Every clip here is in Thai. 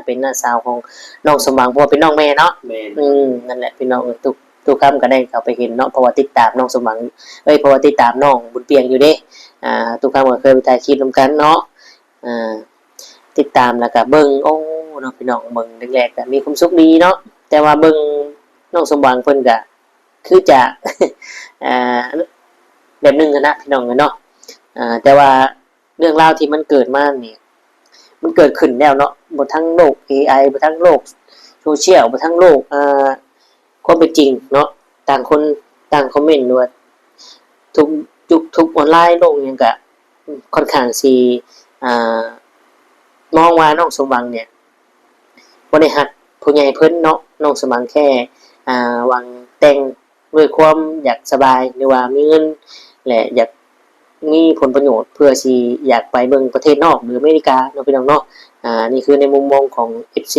เป็นน้าสาวของน้องสมหวังเพราะว่าเป็นน้องแม่เนาะแม่นนั่นแหละพี่น้องทุกคำก็ได้เขาไปเห็นเนาะเพราะว่าติดตามน้องสมหวังเพราะว่าติดตามน้องบุญเปียงอยู่เด้ทุกคำก็เคยไปถ่ายคลิปนำกันเนาะอ่าติดตามแล้วก็เบิ่งโอ้เนาะพี่น้องเบิ่งแรกๆก็มีความสุขดีเนาะแต่ว่าเบิ่งน้องสมหวังเพิ่นก็คือจะอ่าแบบนึงนะพี่น้องเนาะแต่ว่าเรื่องราวที่มันเกิดมาเนี่ยมันเกิดขึ้นแล้วเนาะบนทั้งโลก AI บนทั้งโลกโซเชียลบนทั้งโลกความเป็นจริงเนาะต่างคนต่างคอมเมนต์ด้วยทุกยุคทุกออนไลน์โลกยังกะค่อนข้างสิมองว่าน้องสมหวังเนี่ยบ่ได้ฮักผู้ใหญ่เพิ่นเนาะน้องสมหวังแค่หวังแต่งด้วยความอยากสบายหรือว่ามีเงินและอยากมีผลประโยชน์เพื่อสิอยากไปเบิ่งประเทศนอกหรืออเมริกาเนาะพี่น้องเนาะนี่คือในมุมมองของ FC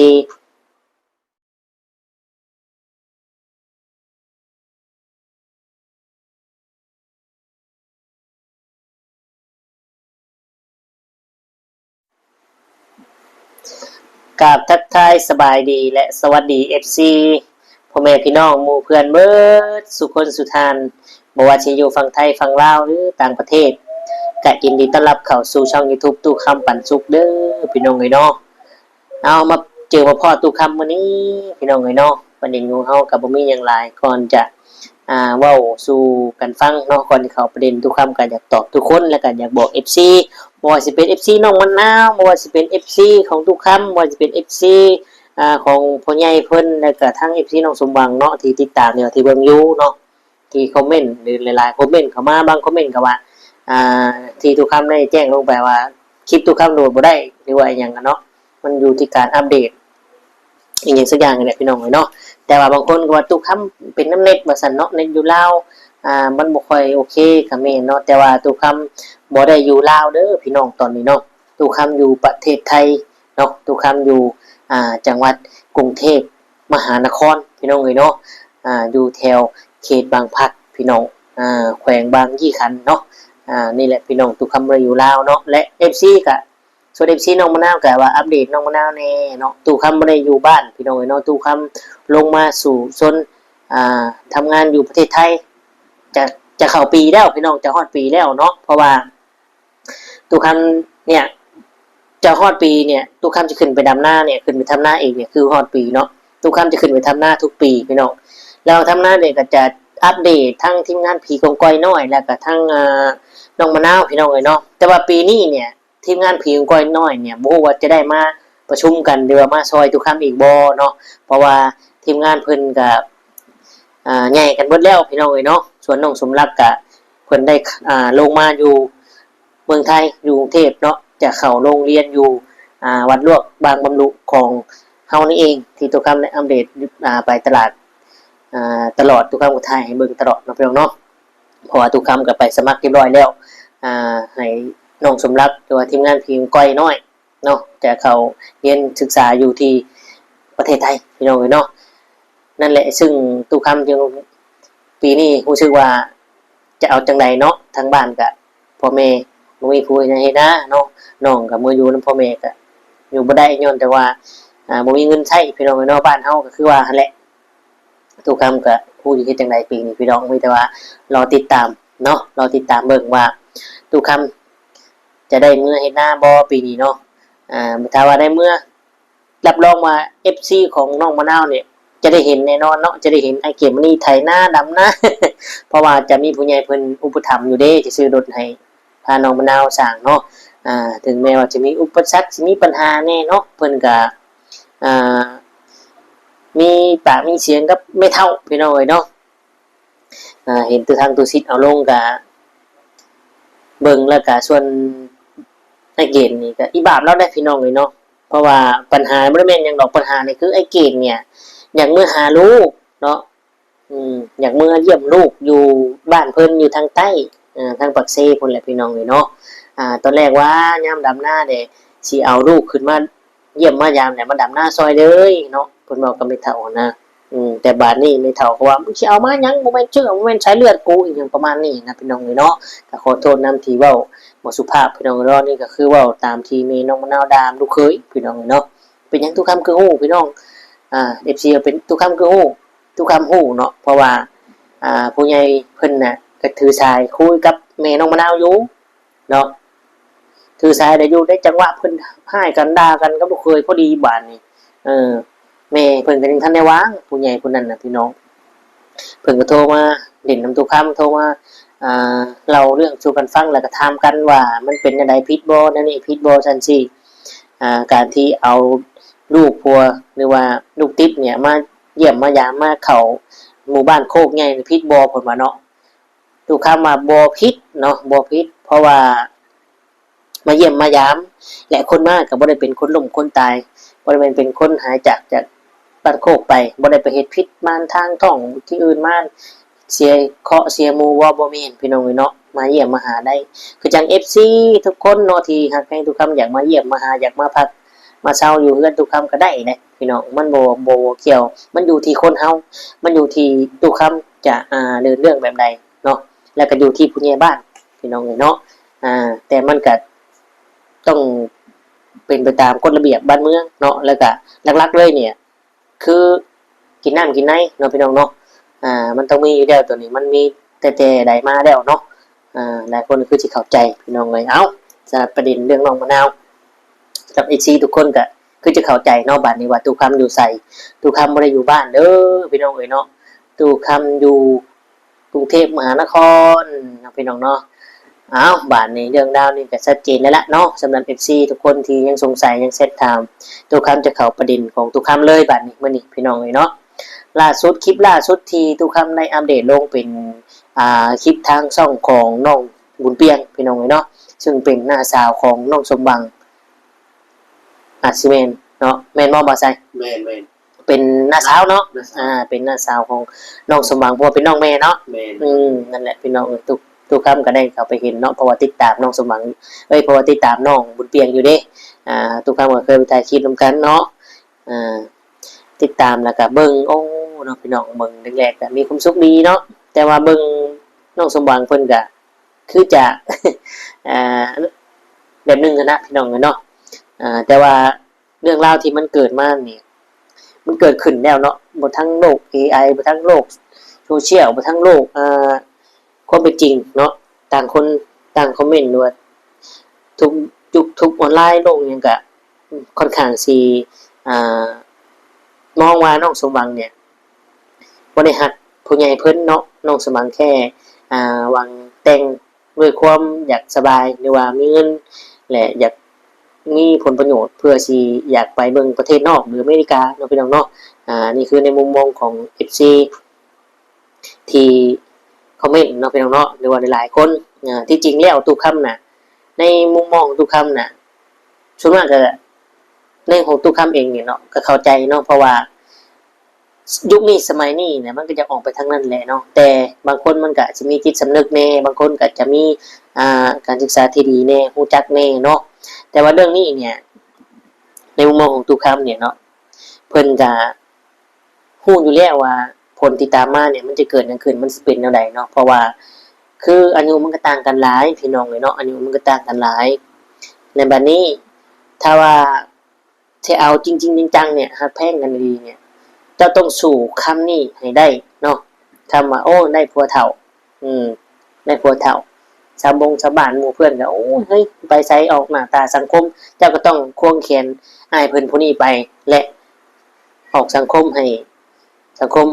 กราบทักทายสบายดีและสวัสดี FC พ่อแม่พี่น้องหมู่เพื่อนเบิดสุคนสุทานบ่ว่าสิอยู่ฝั่งไทยฝั่งลาวหรือต่างประเทศก็ยินดีต้อนรับเข้าสู่ช่อง YouTube ตู้คำปันสุขเด้อพี่น้องเอ้ยเนาะเอามาเจอมาพ่อตู้คำมื้อนี้พี่น้องเอ้ยเนาะประเด็นของเฮาก็บ่มีหยังหลายก่อนจะเว้าสู่กันฟังเนาะก่อนที่เข้าประเด็นตู้คำก็อยากตอบทุกคนแล้วก็อยากบอก FC บ่ว่าสิเป็น FC น้องมะนาวบ่ว่าสิเป็น FC ของตู้คำบ่ว่าสิเป็น FC ของพ่อใหญ่เพิ่นแล้วก็ทั้ง FC น้องสมหวังเนาะที่ติดตามเนี่ยที่เบิ่งอยู่เนาะที่คอมเมนต์หรือหลายๆคอมเมนต์เข้ามาบางคอมเมนต์ก็ว่าที่ตู้คำได้แจ้งลงไปว่าคลิปตู้คำโหลดบ่ได้หรือว่าอีหยังกันเนาะมันอยู่ที่การอัปเดตอีกอย่างสักอย่างนี่แหละพี่น้องเอ้ยเนาะแต่ว่าบางคนก็ว่าตู้คำเป็นน้ำเน็ตว่าซั่นเนาะเน็ตอยู่ลาวมันบ่ค่อยโอเคก็แม่นเนาะแต่ว่าตู้คำบ่ได้อยู่ลาวเด้อพี่น้องตอนนี้เนาะตู้คำอยู่ประเทศไทยเนาะตู้คำอยู่จังหวัดกรุงเทพมหานครพี่น้องเอ้ยเนาะอยู่แถวเขตบางพลัดพี่น้องแขวงบางยี่ขันเนาะนี่แหละพี่น้องตู้คำบ่ได้อยู่ลาวเนาะและ FC ก็ส่วน FC น้องมะนาวก็ว่าอัปเดตน้องมะนาวแน่เนาะตู้คำบ่ได้อยู่บ้านพี่น้องเอ้ยเนาะตู้คำลงมาสู่ชนทำงานอยู่ประเทศไทยจะเข้าปีแล้วพี่น้องจะฮอดปีแล้วเนาะเพราะว่าตู้คำเนี่ยจะฮอดปีเนี่ยตู้คำจะขึ้นไปดำหน้าเนี่ยขึ้นไปทำหน้าเองเนี่ยคือฮอดปีเนาะตู้คำจะขึ้นไปทำหน้าทุกปีพี่น้องแล้วทำหน้าเนี่ยก็จะอัปเดตทั้งทีมงานผีกองก้อยน้อยแล้วก็ทั้งน้องมะนาวพี่น้องเอ้ยเนาะแต่ว่าปีนี้เนี่ยทีมงานผีกองก้อยน้อยเนี่ยบ่ฮู้ว่าจะได้มาประชุมกันหรือว่ามาซอยตู้คำอีกบ่เนาะเพราะว่าทีมงานเพิ่นก็ใหญ่กันเบิดแล้วพี่น้องเอ้ยเนาะส่วนน้องสมรักก็เพิ่นได้ลงมาอยู่เมืองไทยอยู่กรุงเทพเนาะจะเข้าโรงเรียนอยู่วัดลวกบางบำรุของเฮานี่เองที่ตู้คำได้อัปเดตไปตลาดตลอดตู้คำก็ถ่ายให้เบิ่งตลอดเนาะพี่น้องเนาะเพราะว่าตู้คำก็ไปสมัครเรียบร้อยแล้วให้น้องสมรักตัวทีมงานพีมก้อยน้อยเนาะจะเข้าเรียนศึกษาอยู่ที่ประเทศไทยพี่น้องเอ้ยเนาะนั่นแหละซึ่งตู้คำจึงปีนี้รู้สึกว่าจะเอาจังใดเนาะทางบ้านก็พ่อแม่บ่มีผู้ให้นะเนาะน้องก็มื้ออยู่นำพ่อแม่ก็อยู่บ่ได้ย้อนแต่ว่าบ่มีเงินใช้พี่น้องเอ้ยเนาะบ้านเฮาก็คือว่าหั่นแหละตู้คำก็ฮู้อยู่เฮ็ดจังไดปีนี้พี่น้องมีแต่ว่ารอติดตามเนาะรอติดตามเบิ่งว่าตู้คำจะได้เมื่อเฮ็ดหน้าบ่ปีนี้เนาะถ้าว่าได้เมื่อรับรองว่า FC ของน้องมะนาวเนี่ยจะได้เห็นแน่นอนเนาะจะได้เห็นไอ้เกมนี่ไถนาดำนา เพราะว่าจะมีผู้ใหญ่เพิ่นอุปถัมภ์อยู่เด้จะซื้อรถให้พาน้องมะนาวสร้างเนาะถึงแม้ว่าจะมีอุปสรรคสิมีปัญหาแน่เนาะเพิ่นก็มีปากมีเสียงกับไม่เท่าพี่น้องเอ้ยเนาะเห็นตัวทางตัวซิดเอาลงก็เบิ่งแล้วก็ส่วนไอ้เกณฑ์นี่ก็อีบาปเราได้พี่น้องเอ้ยเนาะเพราะว่าปัญหาบ่ได้แม่นหยังดอกปัญหานี่คือไอ้เกณฑ์เนี่ยอยากมื้อหาลูกเนาะอยากมื้อเยี่ยมลูกอยู่บ้านเพิ่นอยู่ทางใต้ทางปักเซพุ่นแหละพี่น้องเอ้ยเนาะตอนแรกว่ายามดำนาเด้สิเอาลูกขึ้นมาเยี่ยมมายามเนี่ยมาดำนาซอยเลยเนาะเพิ่นบอกกับแม่เฒ่านะแต่บัดนี้แม่เฒ่าก็ว่ามึงสิเอามาหยังบ่แม่นเชื่อบ่แม่นสายเลือดกูอีหยังประมาณนี้นะพี่น้องเอ้ยเนาะก็ขอโทษนำที่เว้าบ่สุภาพพี่น้องเนาะนี่ก็คือเว้าตามที่แม่น้องมะนาวด่าลูกเขยพี่น้องเอ้ยเนาะ เป็นหยังทุกคำคือฮู้พี่น้องFC เป็นทุกคำคือฮู้ทุกคำฮู้เนาะเพราะว่าผู้ใหญ่เพิ่นน่ะก็ถือสายคุยกับแม่น้องมะนาวอยู่เนาะถือสายได้อยู่ได้จังหวะเพิ่นให้กันด่ากันก็บ่เคยพอดีบาดนี้แม่เพิ่นก็ยังทันได้วางผู้ใหญ่ผู้นั้นน่ะพี่น้องเพิ่นก็โทรมาเล่นน้ำทุกคำโทรมาเล่าเรื่องสู่กันฟังแล้วก็ถามกันว่ามันเป็นจังไดผิดบ่นั่นนี่ผิดบ่ซั่นซี่การที่เอาลูกพัวหรือว่าลูกติดเนี่ยมาเยี่ยมมายามมาเข้าหมู่บ้านโคกใหญ่ผิดบ่เพิ่นว่าเนาะทุกคำว่าบ่ผิดเนาะบ่ผิดเพราะว่ามาเยี่ยมมายามและคนมาก็บ่ได้เป็นคนล้มคนตายบ่ได้เป็นคนหายจากบ้านโคกไปบ่ได้ไปเฮ็ดผิดมานทางท้องที่อื่นมาเสียเคราะห์เสียหมู่ว่าบ่แม่นพี่น้องเนาะมาเยี่ยมมาหาได้คือจัง FC ทุกคนเนาะที่ฮักให้ทุกคำอยากมาเยี่ยมมาหาอยากมาพักมาเช่าอยู่เฮือนทุกคำก็ได้นะพี่น้องมันบ่เกี่ยวมันอยู่ที่คนเฮามันอยู่ที่ทุกคำจะเดินเรื่องแบบใดเนาะแล้วก็อยู่ที่ผู้ใหญ่บ้านพี่น้องเนาะแต่มันก็ต้องเป็นไปตามกฎระเบียบบ้านเมืองเนาะแล้วก็หลักๆเลยเนี่ยคือกินน้ำกินในเนาะพี่น้องเนาะมันต้องมีอยู่แล้วตัวนี้มันมีแต่ใดมาแล้วเนาะหลายคนคือสิเข้าใจพี่น้องเลยเอ้าจะประเด็นเรื่องน้องมะนาวกับอีซีทุกคนก็คือจะเข้าใจเนาะบ้านนี้ว่าตู้คำอยู่ใส่ตู้คำบ่ได้อยู่บ้านเด้อพี่น้องเอ้ยเนาะตู้คำอยู่กรุงเทพมหานครพี่น้องเนาะบ้านนี้เรื่องราวนี่ก็ชัดเจนแล้วละเนาะสำหรับ FC ทุกคนที่ยังสงสัยยังเซตถามตู้คำจะเข้าประเด็นของตู้คำเลยบ้านนี้มื้อนี้พี่น้องเอ้ยเนาะล่าสุดคลิปล่าสุดที่ตู้คำได้อัปเดตลงเป็นคลิปทางช่องของน้องบุญเปียงพี่น้องเอ้ยเนาะซึ่งเป็นน้าสาวของน้องสมบังซีเมนเนาะแมนมอบ่ใช่แมนเป็นน้าสาวเนาะเป็นน้าสาวของน้องสมบังเพราะว่าเป็นน้องแม่เนาะนั่นแหละพี่น้องทุกคำก็ได้เข้าไปเห็นเนาะเพราะว่าติดตามน้องสมบังเพราะว่าติดตามน้องบุญเปียงอยู่เด้ทุกคำก็เคยไปถ่ายคลิปนำกันเนาะติดตามแล้วก็เบิ่งโอ้เนาะพี่น้องเบิ่งแรกๆก็มีความสุขดีเนาะแต่ว่าเบิ่งน้องสมบังเพิ่นก็คือจะแบบนึงนะพี่น้องเนาะแต่ว่าเรื่องราวที่มันเกิดมาเนี่ยมันเกิดขึ้นแล้วเนาะบนทั้งโลก AI บนทั้งโลกโซเชียลบนทั้งโลกความเป็นจริงเนาะต่างคนต่างคอมเมนต์ด้วยทุกยุคทุกออนไลน์โลกยังกะค่อนข้างสิมองว่าน้องสมหวังเนี่ยบ่ได้ฮักผู้ใหญ่เพิ่นเนาะน้องสมหวังแค่หวังแต่งด้วยความอยากสบายหรือว่ามีเงินและอยากมีผลประโยชน์เพื่อสิอยากไปเบิ่งประเทศนอกหรืออเมริกาเนาะพี่น้องเนาะนี่คือในมุมมองของ FC ที่คอมเมนต์เนาะพี่น้องเนาะหรือว่าหลายๆคนที่จริงแล้วทุกคำน่ะในมุมมองทุกคำน่ะส่วนมากก็ในของทุกคำเองเนี่ยเนาะก็เข้าใจเนาะเพราะว่ายุคนี้สมัยนี้เนี่ยมันก็จะออกไปทางนั้นแหละเนาะแต่บางคนมันก็จะมีจิตสำนึกแน่บางคนก็จะมีการศึกษาที่ดีแน่รู้จักแน่เนาะแต่ว่าเรื่องนี้เนี่ยในมุมมองของทุกคำเนี่ยเนาะเพิ่นจะฮู้อยู่แล้วว่าผลที่ตามมาเนี่ยมันจะเกิดอย่างขึ้นมันสิเป็นแนวใดเนาะเพราะว่าคืออายุมันก็ต่างกันหลายพี่น้องเลยเนาะอายุมันก็ต่างกันหลายในบัดนี้ถ้าว่าจะเอาจริงๆจังๆเนี่ยฮักแพงกันดีเนี่ยเจ้าต้องสู่คำนี้ให้ได้เนาะคำว่าโอ้ได้ผัวเฒ่าได้ผัวเฒ่าชาวบ้านหมู่เพื่อนก็โอ้เฮ้ยไปใช้ออกหน้าตาสังคมเจ้าก็ต้องควงแขนอ้ายเพิ่นผู้นี้ไปและออกสังคมให้สังคม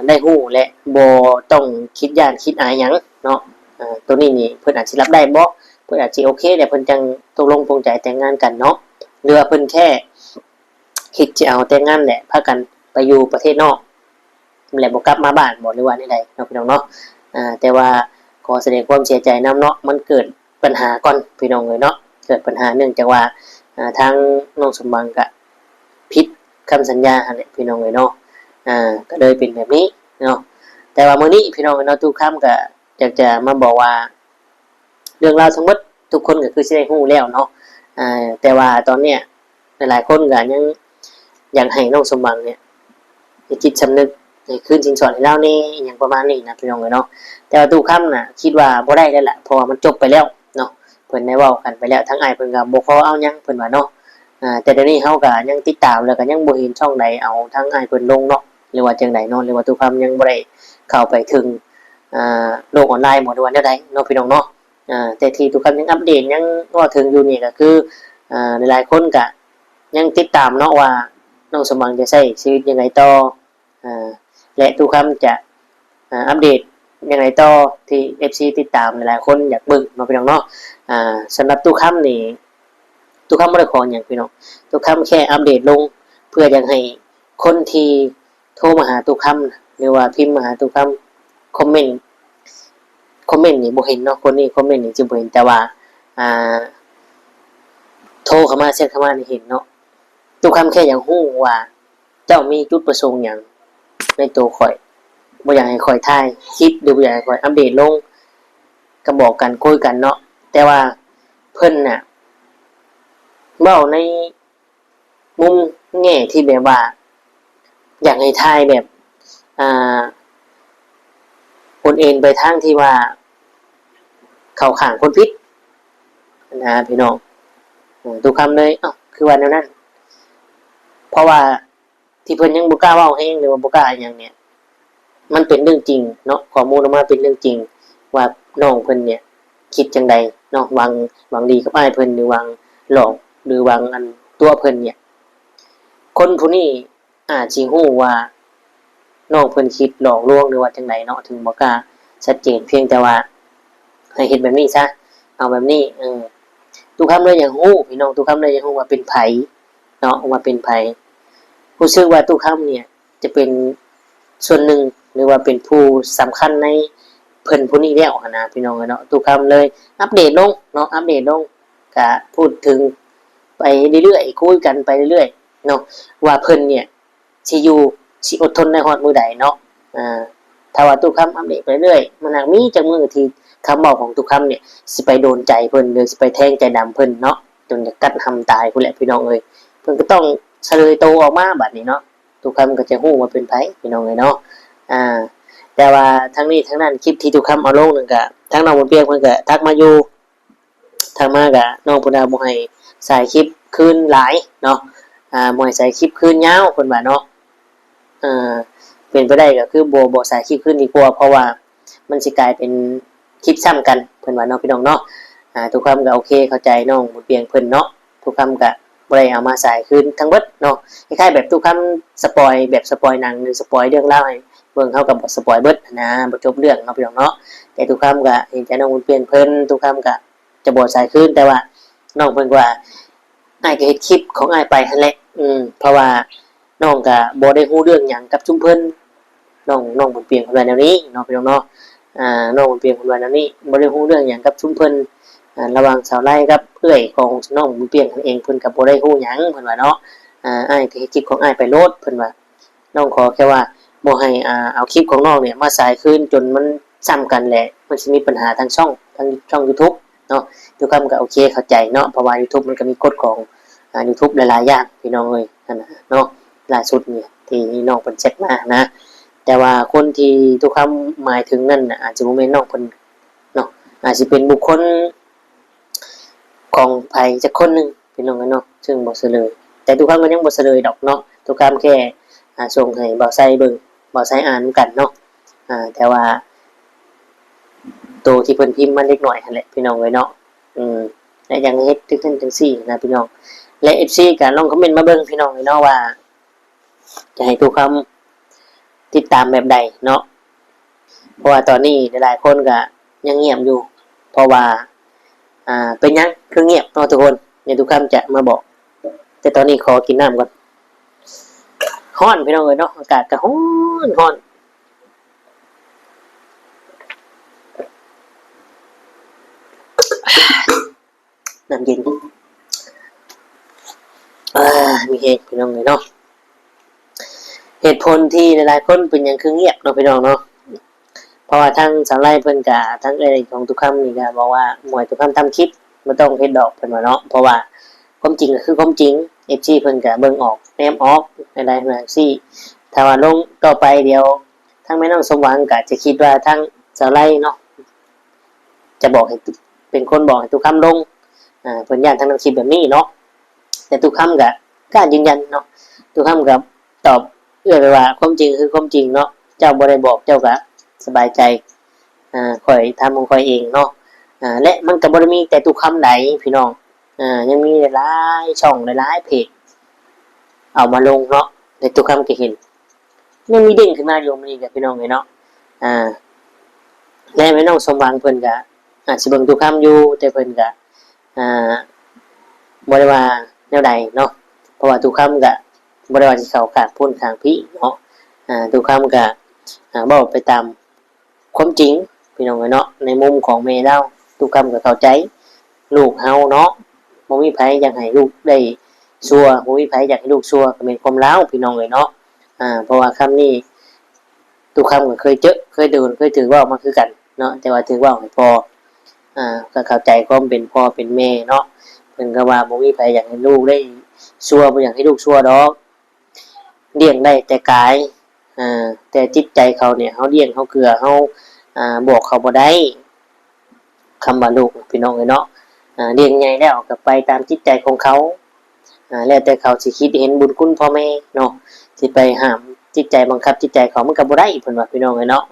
ได้ฮู้และบ่ต้องคิดย่านคิดอายหยังเนาะตัวนี้นี่เพิ่นอาจสิรับได้บ่เพิ่นอาจสิโอเคแต่เพิ่นจังตกลงปลงใจแต่งงานกันเนาะหรือว่าเพิ่นแค่คิดจะเอาแต่งงานแหละพากันไปอยู่ประเทศนอกแล้วบ่กลับมาบ้านบ่หรือว่าใดๆเนาะพี่น้องเนาะแต่ว่าขอแสดงความเสียใจนำเนาะมันเกิดปัญหาก่อนพี่น้องเลยเนาะเกิดปัญหาเนื่องจากว่าทางน้องสมบังก็ผิดคำสัญญาเนี่ยพี่น้องเลยเนาะก็เลยเป็นแบบนี้เนาะแต่ว่ามื้อนี้พี่น้องเนาะทุกคำก็อยากจะมาบอกว่าเรื่องราวทั้งหมดทุกคนก็คือสิได้ฮู้แล้วเนาะแต่ว่าตอนเนี้ยหลายๆคนก็ยังอยากให้น้องสมบังเนี่ยจิตสำนึกให้คืนสินสอดให้เรานี่อย่างประมาณนี้นะพี่น้องเนาะแต่ว่าทุกคำน่ะคิดว่าบ่ได้แล้วล่ะเพราะว่ามันจบไปแล้วเนาะเพิ่นได้เว้ากันไปแล้วทั้งอ้ายเพิ่นก็บ่ขอเอาหยังเพิ่นว่าเนาะ แต่เดี๋ยวนี้เฮาก็ยังติดตามแล้วก็ยังบ่เห็นช่องใดเอาทั้งอ้ายเพิ่นลงเนาะหรือว่าจังไดเนาะหรือว่าทุกคำยังบ่ได้เข้าไปถึงโลกออนไลน์หมดว่าแนวใดเนาะพี่น้องเนาะแต่ที่ทุกคำยังอัปเดตยังว่าถึงอยู่นี่ก็คือหลายๆคนก็ยังติดตามเนาะว่าน้องสมหวังจะใช้ชีวิตยังไงต่อและทุกคำจะอัปเดตยังไงต่อที่ FC ติดตามหลายๆคนอยากเบิ่งเนาะพี่น้องเนาะสำหรับทุกคำนี่ทุกคำไม่ได้ขออย่างพี่น้องทุกคำแค่อัปเดตลงเพื่อยังให้คนที่โทรมาหาทุกคำหรือว่าพิมพ์มาหาทุกคำคอมเมนต์นี่บ่เห็นเนาะคนนี้คอมเมนต์นี่จะบ่เห็นแต่ว่าโทรเข้ามาแชทเข้ามานี่เห็นเนาะทุกคำแค่อย่างฮู้ว่าเจ้ามีจุดประสงค์อย่างในตัวข่อยบ่อยากให้ข่อยถ่ายคลิปหรือบ่อยากให้ข่อยอัปเดตลงก็บอกกันคุยกันเนาะแต่ว่าเพิ่นน่ะเว้าในมุมแง่ที่แบบว่าอยากให้ถ่ายแบบคนเอ็นไปทางที่ว่าเข้าข้างคนผิดนะพี่น้องทุกคำเลยคือว่าแนวนั้นเพราะว่าที่เพิ่นยังบ่กล้าเว้าแฮงหรือว่าบ่กล้าหยังเนี่ยมันเป็นเรื่องจริงเนาะข้อมูลออกมาเป็นเรื่องจริงว่าน้องเพิ่นเนี่ยคิดจังใดเนาะหวังดีกับอ้ายเพิ่นหรือหวังหลอกหรือหวังอันตัวเพิ่นเนี่ยคนผู้นี้อาจสิฮู้ว่าน้องเพิ่นคิดหลอกลวงหรือว่าจังไดเนาะถึงบ่กล้าชัดเจนเพียงแต่ว่าให้เฮ็ดแบบนี้ซะเอาแบบนี้ทุกคำเลยอย่างฮู้พี่น้องทุกคำเลยอย่างฮู้ว่าเป็นไผเนาะว่าเป็นไผรู้สึกว่าทุกคำเนี่ยจะเป็นส่วนหนึ่งหรือว่าเป็นผู้สำคัญในเพิ่นผู้นี้แล้วนะพี่น้องเนาะทุกคำเลยอัปเดตลงเนาะอัปเดตลงก็พูดถึงไปเรื่อยๆคุยกันไปเรื่อยๆเนาะว่าเพิ่นเนี่ยสิอยู่สิอดทนในฮอดมื้อใดเนาะถ้าว่าทุกคำอัปเดตไปเรื่อยมันอาจมีจังมื้อที่คำบอกของทุกคำเนี่ยสิไปโดนใจเพิ่นหรือสิไปแทงใจดำเพิ่นเนาะจนจะกัดหำตายพุ่นแหละพี่น้องเอ้ยเพิ่นก็ต้องเฉลยโตออกมาบัดนี้เนาะทุกคำก็จะฮู้ว่าเป็นไผพี่น้องเอ้ยเนาะแต่ว่าทั้งนี้ทั้งนั้นคลิปที่ทุกคำเอาลงนึงก็ทั้งน้องบนเปียกเพิ่นก็ทักมาอยู่ทักมาก็น้องพุ่นน่ะบ่ให้ใส่คลิปคืนหลายเนาะบ่ให้ใส่คลิปคืนยาวเพิ่นว่าเนาะเป็นไปได้ก็คือบ่ใส่คลิปคืนดีกว่าเพราะว่ามันสิกลายเป็นคลิปซ้ำกันเพิ่นว่าเนาะพี่น้องเนาะทุกคำก็โอเคเข้าใจน้องบนเปียกเพิ่นเนาะทุกคำก็บ่ได้เอามาใส่คืนทั้งเบิดเนาะคล้ายๆแบบทุกคำสปอยแบบสปอยหนังหรือสปอยเรื่องเล่าให้เบิ่งเฮาก็บ่สปอยเบิดนะบ่จบเรื่องเนาะพี่น้องเนาะแต่ทุกคำก็เห็นใจน้องบนเปียกเพิ่นทุกคำก็จะบ่ใส่คืนแต่ว่าน้องเพิ่นว่าอ้ายก็เฮ็ดคลิปของอ้ายไปหั่นแหละเพราะว่าน้องก็บ่ได้ฮู้เรื่องหยังกับชุมเพิ่นน้องบนเปียกเพิ่นว่าแนวนี้เนาะพี่น้องเนาะน้องบนเปียกเพิ่นว่าแนวนี้บ่ได้ฮู้เรื่องหยังกับชุมเพิ่นระหว่างสาวไร่กับเอื้อยของน้องบนเปียกเพิ่นเองเพิ่นก็บ่ได้ฮู้หยังเพิ่นว่าเนาะอ้ายก็เฮ็ดคลิปของอ้ายไปโลดเพิ่นว่าน้องขอแค่ว่าบ่ให้เอาคลิปของน้องเนี่ยมาใส่คืนจนมันซ้ำกันแหละมันสิมีปัญหาทางช่อง YouTube เนาะทุกคำก็โอเคเข้าใจเนาะเพราะว่า YouTube มันก็มีกฎของYouTube หลายๆอย่างพี่น้องเอ้ยนั่นน่ะเนาะล่าสุดเนี่ยที่น้องเพิ่นแชทมานะแต่ว่าคนที่ทุกคำหมายถึงนั่นน่ะอาจจะบ่แม่นน้องเพิ่นเนาะอาจสิเป็นบุคคลของไผจักคนหนึงพี่น้องกันเนาะซึ่งบ่เฉลยแต่ทุกคำก็ยังบ่เฉลยดอกเนาะทุกคำแค่ส่งให้บ่าวไซเบิ่งบ่าวไซอ่านกันเนาะแต่ว่าตัวที่เพิ่นพิมพ์มาเล็กน้อยหั่นแหละพี่น้องเอ้ยเนาะและอย่างเฮ็ดถึงขั้นจังซี่นะพี่น้องและ FC ก็ลองคอมเมนต์มาเบิ่งพี่น้องเอ้ยเนาะว่าจะให้ทุกคำติดตามแบบใดเนาะเพราะว่าตอนนี้หลายๆคนก็ยังเงียบอยู่เพราะว่าเป็นหยังคือเงียบเนาะทุกคนเดี๋ยวทุกคำจะมาบอกแต่ตอนนี้ขอกินน้ำก่อนร้อนพี่น้องเอ้ยเนาะอากาศก็ร้อนน้ำเย็นมีเหตุพี่น้องเลยเนาะเหตุผลที่หลายๆคนเป็นอย่างคือเงียบเนาะพี่น้องเนาะเพราะว่าทั้งสาวไร่เพิ่นกะทั้งเอยของทุกคำนี่ก็บอกว่าหมวยทุกคำทำคลิปไม่ต้องเฮ็ดดอกเพิ่นว่าเนาะเพราะว่าความจริงก็คือความจริง FG เพิ่นก็เบิ่งออกแนมออกอะไรแบบซี่ถ้าว่าลงต่อไปเดี๋ยวทั้งแม่น้องสมหวังก็จะคิดว่าทั้งสาวไร่เนาะจะบอกให้เป็นคนบอกให้ทุกคำลงเพิ่นย่านทั้งคลิปแบบนี้เนาะ แต่ทุกคำก็กล้ายืนยันเนาะทุกคำก็ตอบไปว่าความจริงคือความจริงเนาะเจ้าบ่ได้บอกเจ้าก็สบายใจข่อยทำของข่อยเองเนาะและมันก็บ่ได้มีแต่ทุกคำใดพี่น้องยังมีหลายช่องหลายเพจเอามาลงเนาะในทุกคำก็เห็นยังมีเด้งขึ้นมาอยู่มื้อนี้ก็พี่น้องเนาะและแม่น้องสมหวังเพิ่นก็อาจสิเบิ่งทุกคำอยู่แต่เพิ่นก็บ่ได้ว่าแนวใดเนาะเพราะว่าทุกคำก็บ่ได้ว่าสิเข้าข้างพ้นข้างพี่เนาะทุกคำก็เว้าไปตามความจริงพี่น้องเนาะในมุมของแม่เราทุกคำก็เข้าใจลูกเฮาเนาะบ่มีไผอยากให้ลูกได้ชั่วบ่มีไผอยากให้ลูกชั่วก็เป็นความลาวพี่น้องเนาะเพราะว่าคำนี้ทุกคำก็เคยเจอเคยโดนเคยถือเว้ามาคือกันเนาะแต่ว่าถือเว้าให้พอก็เข้าใจความเป็นพ่อเป็นแม่เนาะเพิ่นก็ว่าบ่มีไผอยากให้ลูกได้ชั่วบ่อยากให้ลูกชั่วดอกเลี้ยงได้แต่กายแต่จิตใจเขาเนี่ยเฮาเลี้ยงเฮาเกลือเฮาบอกเขาบ่ได้คำว่าลูกพี่น้องเนาะเลี้ยงใหญ่แล้วก็ไปตามจิตใจของเขาแล้วแต่เขาสิคิดเห็นบุญคุณพ่อแม่เนาะสิไปห้ามจิตใจบังคับจิตใจเขามันก็บ่ได้เพิ่นว่าพี่น้องเนาะ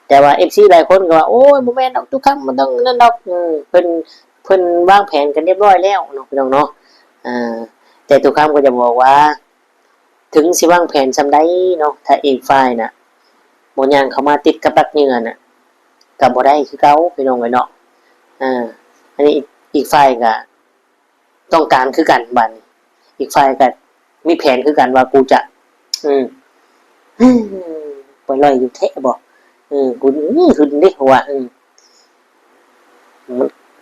แต่ว่า FC หลายคนก็ว่าโอ้ยบ่แม่นดอกทุกครั้งมันต้องนั่นดอกเพิ่นวางแผนกันเรียบร้อยแล้วเนาะพี่น้องเนาะแต่ทุกครั้งก็จะบอกว่าถึงสิวางแผนซำใดเนาะถ้าอีกฝ่ายน่ะบ่ย่างเข้ามาติดกับรักเหงื่อน่ะก็บ่ได้คือเก่าพี่น้องเนาะอันนี้อีกฝ่ายก็ต้องการคือกันบัดนี้อีกฝ่ายก็มีแผนคือกันว่ากูจะปล่อยลอยอยู่แท้บ่กูคือเด้ว่า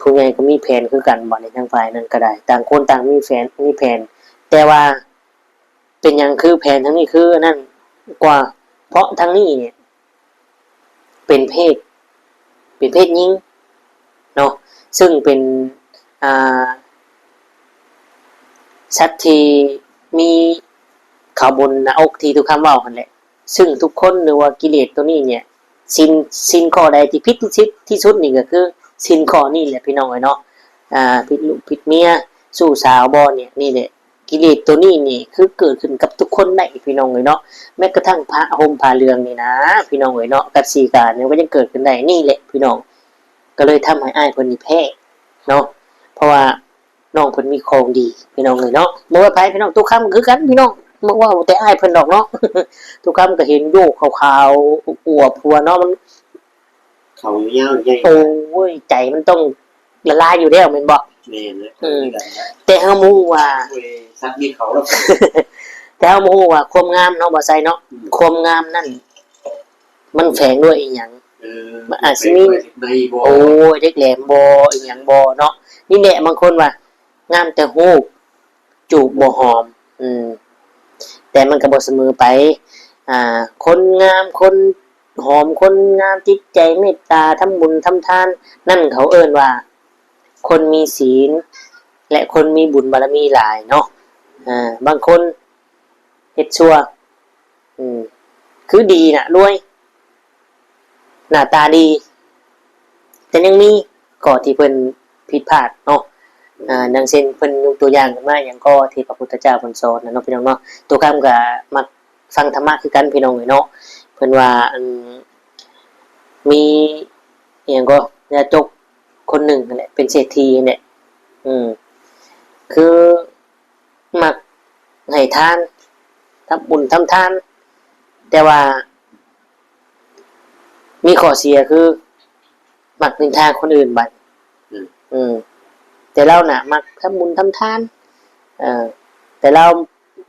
ผู้ใหญ่ก็มีแผนคือกันบ่ในทางฝ่ายนั้นก็ได้ต่างคนต่างมีแผนแต่ว่าเป็นหยังคือแผนทั้งนี้คือนั่นกว่าเพราะทั้งนี้เนี่ยเป็นเพศหญิงเนาะซึ่งเป็นสัตว์ที่มีเขาบนหน้าอกที่ทุกคำเว้าหั่นแหละซึ่งทุกคนหรือว่ากิเลสตัวนี้เนี่ยสินข้อใดที่ผิดที่สุดนี่ก็คือสินข้อนี้แหละพี่น้องเนาะผิดลูกผิดเมียสู้สาวบ่เนี่ยนี่แหละกิเลสตัวนี้นี่คือเกิดขึ้นกับทุกคนได้พี่น้องเนาะแม้กระทั่งพระห่มผ้าเหลืองนี่นะพี่น้องเนาะกับสีกาเนี่ยก็ยังเกิดขึ้นได้นี่แหละพี่น้องก็เลยทำให้อ้ายเพิ่นนี่แพ้เนาะเพราะว่าน้องเพิ่นมีของดีพี่น้องเนาะบ่ว่าไผพี่น้องทุกคำคือกันพี่น้องบ่ว่าแต่อ้ายเพิ่นดอกเนาะทุกคำก็เห็นโยกขาวๆอวบหัวเนาะมันเขายาวใหญ่โอ้ยใจมันต้องละลายอยู่แล้วแม่นบ่แม่นเลยแต่เฮาฮู้ว่าซักมีเขาแล้วแต่เฮาฮู้ว่าความงามเนาะบ่ใส่เนาะความงามนั่นมันแฝงด้วยอีหยังอาจสิมีโอ้ยเด็กแหลมบ่อีหยังบ่เนาะนี่แหละบางคนว่างามแต่ฮู้จูบบ่หอมแต่มันก็บ่เสมอไปคนงามคนหอมคนงามจิตใจเมตตาทำบุญทำทานนั่นเขาเอิ้นว่าคนมีศีลและคนมีบุญบารมีหลายเนาะบางคนเฮ็ดชั่วคือดีน่ะรวยหน้าตาดีแต่ยังมีข้อที่เพิ่นผิดพลาดเนาะดังเช่นเพิ่นยกตัวอย่างขึ้นมาอย่างก็ที่พระพุทธเจ้าเพิ่นสอนนะเนาะพี่น้องเนาะตัวคำก็มักฟังธรรมะคือกันพี่น้องเนาะเพิ่นว่ามีอย่างก็ญาจกคนหนึ่งนั่นแหละเป็นเศรษฐีเนี่ยคือมักให้ทานทำบุญทำทานแต่ว่ามีข้อเสียคือมักนินทาคนอื่นบัดแต่เราน่ะมักทำบุญทำทานแต่เรา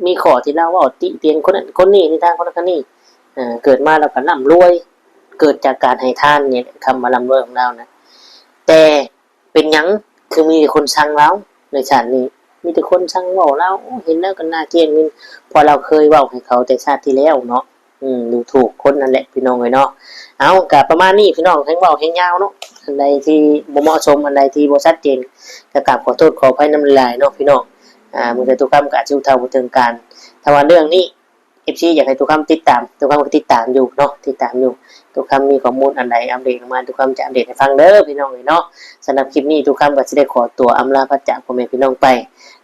มีข้อที่เราว่าติเตียนคนนั้นคนนี้นินทาคนนั้นคนนี้เกิดมาเราก็ร่ำรวยเกิดจากการให้ทานเนี่ยคำว่าร่ำรวยของเรานะแต่เป็นหยังคือมีคนสั่งเราในชาตินี้มีแต่คนสั่งเว้าเราเห็นแล้วก็น่าเกลียดมินพอเราเคยเว้าให้เขาแต่ชาติที่แล้วเนาะดูถูกคนนั่นแหละพี่น้องเนาะเอาก็ประมาณนี้พี่น้องให้เว้าให้ยาวเนาะอันใดที่บ่เหมาะสมอันใดที่บ่ชัดเจนก็กราบขอโทษขออภัยนำหลายเนาะพี่น้องมื้อใดทุกคำก็อาจสิเท่าบ่ถึงการถ้าว่าเรื่องนี้ FC อยากให้ทุกคำติดตามทุกคำก็ติดตามอยู่เนาะติดตามอยู่ทุกคำมีข้อมูลอันใดอัปเดตออกมาทุกคำจะอัปเดตให้ฟังเด้อพี่น้องเนาะสำหรับคลิปนี้ทุกคำก็สิได้ขอตัวอำลาพระจากพ่อแม่พี่น้องไป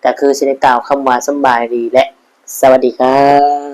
ก็คือสิได้กล่าวคำว่าสำบายดีและสวัสดีครับ